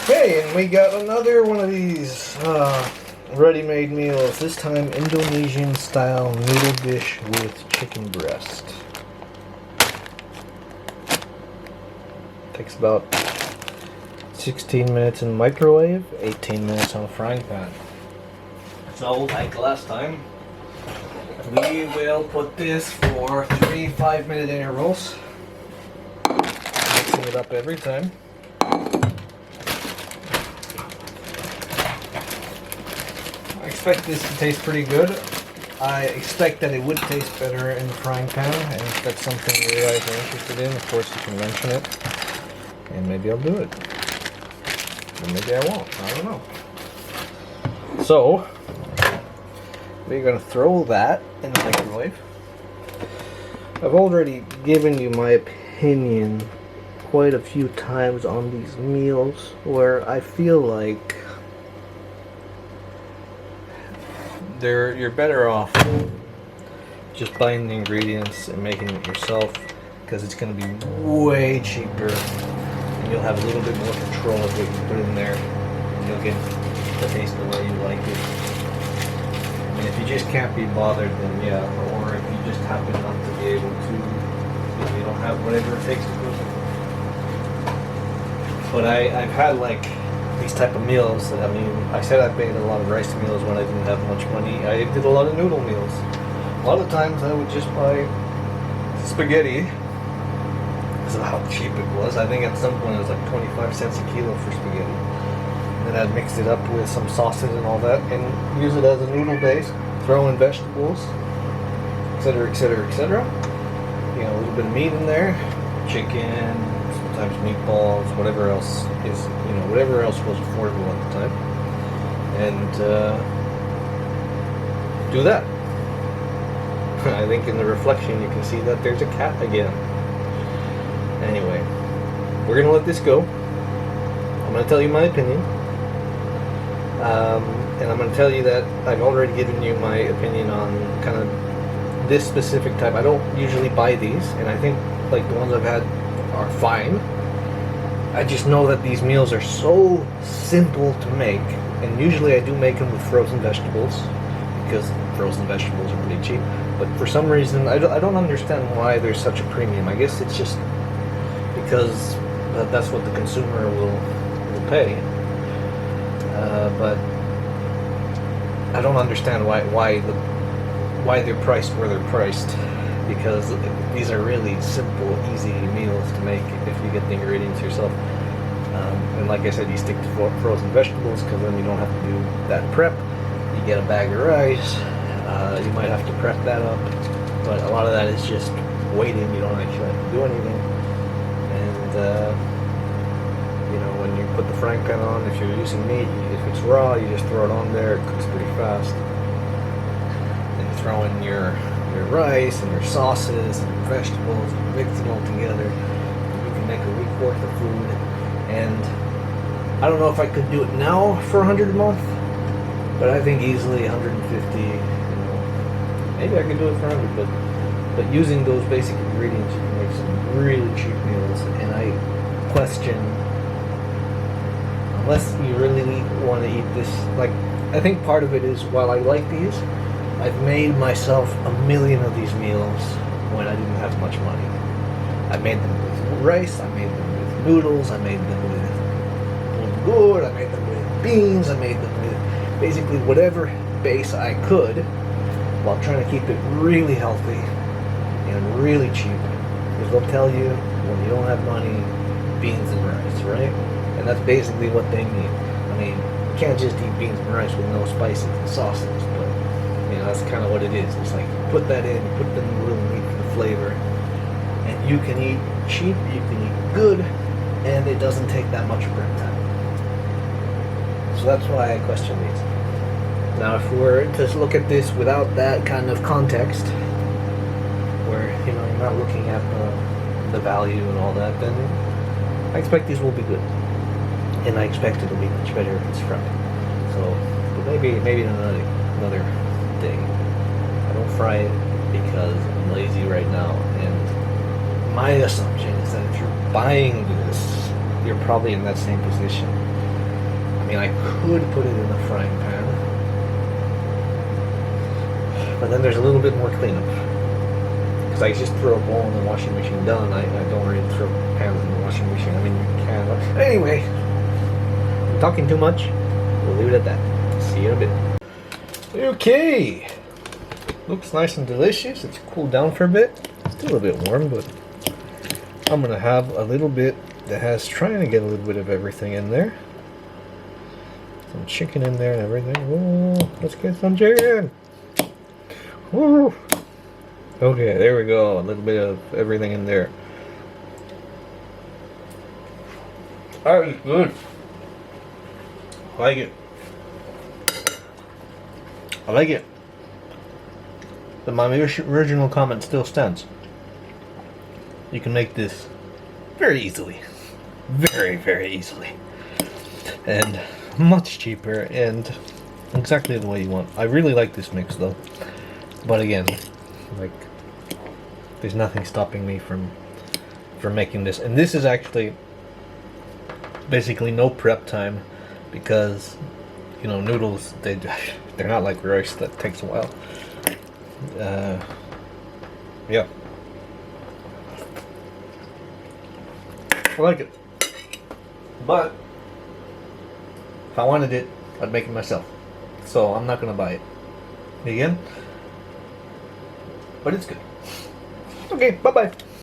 Hey, and we got another one of these ready-made meals. This time Indonesian style noodle dish with chicken breast. Takes about 16 minutes in the microwave, 18 minutes on a frying pan. So, like last time, we will put this for 3 5-minute intervals. Mixing it up every time. I expect this to taste pretty good. I expect that it would taste better in the frying pan, and if that's something you guys are interested in, of course you can mention it, and maybe I'll do it. Or maybe I won't, I don't know. So, we're going to throw that in the microwave. I've already given you my opinion quite a few times on these meals, where I feel like you're better off just buying the ingredients and making it yourself, because it's going to be way cheaper and you'll have a little bit more control of what you put in there, and you'll get the taste the way you like it. I mean, if you just can't be bothered, then yeah, or if you just happen not to be able to, you don't have whatever it takes to cook it. But I've had like these type of meals that, I mean, I said I made a lot of rice meals when I didn't have much money. I did a lot of noodle meals. A lot of times I would just buy spaghetti because of how cheap it was. I think at some point it was like 25 cents a kilo for spaghetti. And then I'd mix it up with some sauces and all that and use it as a noodle base, throw in vegetables, etc, etc, etc. You know, a little bit of meat in there, chicken, sometimes meatballs, whatever else is, you know, whatever else was affordable at the time, and do that. I think in the reflection you can see that there's a cat again. Anyway, we're gonna let this go. I'm gonna tell you my opinion, and I'm gonna tell you that I've already given you my opinion on kind of this specific type. I don't usually buy these, and I think like the ones I've had are fine. I just know that these meals are so simple to make, and usually I do make them with frozen vegetables because frozen vegetables are pretty cheap, but for some reason I don't understand why there's such a premium. I guess it's just because that's what the consumer will pay, but I don't understand why they're priced where they're priced, because these are really simple, easy meals to make if you get the ingredients yourself. And like I said, you stick to frozen vegetables because then you don't have to do that prep. You get a bag of rice, you might have to prep that up, but a lot of that is just waiting. You don't actually have to do anything. And you know, when you put the frying pan on, if you're using meat, if it's raw, you just throw it on there. It cooks pretty fast. Then you throw in your rice and your sauces and your vegetables, and mix it all together. You can make a week worth of food. And I don't know if I could do it now for $100 a month, but I think easily 150. You know, maybe I could do it for 100, but using those basic ingredients, you can make some really cheap meals. And I question, unless you really want to eat this, like, I think part of it is, while I like these, I've made myself a million of these meals when I didn't have much money. I made them with rice, I made them with noodles, I made them with bulgur, I made them with beans, I made them with basically whatever base I could, while trying to keep it really healthy and really cheap. Because they'll tell you, when you don't have money, beans and rice, right? And that's basically what they mean. I mean, you can't just eat beans and rice with no spices and sauces, but you know, that's kind of what it is. It's like, you put that in, you put the little meat for the flavor, and you can eat cheap, you can eat good, and it doesn't take that much prep time. So that's why I question these. Now, if we were to look at this without that kind of context, where, you know, you're not looking at the value and all that, then I expect these will be good. And I expect it'll be much better if it's fried. So, but maybe another thing. I don't fry it because I'm lazy right now, and my assumption is that if you're buying this, you're probably in that same position. I mean, I could put it in the frying pan, but then there's a little bit more cleanup. Because I just throw a bowl in the washing machine done. I don't really throw pans in the washing machine. I mean, you can. But anyway, I'm talking too much. We'll leave it at that. See you in a bit. Okay. Looks nice and delicious. It's cooled down for a bit. Still a bit warm, but I'm going to have a little bit that has, trying to get a little bit of everything in there. Some chicken in there and everything. Whoa, let's get some chicken. Woo. Okay, there we go. A little bit of everything in there. That is good. I like it. I like it. But my original comment still stands. You can make this very easily. Very, very easily. And much cheaper and exactly the way you want. I really like this mix though. But again, like, there's nothing stopping me from making this. And this is actually basically no prep time because, you know, noodles, they're not like rice that takes a while. Yeah. I like it. But if I wanted it, I'd make it myself. So I'm not gonna buy it. Again. But it's good. Okay, bye-bye.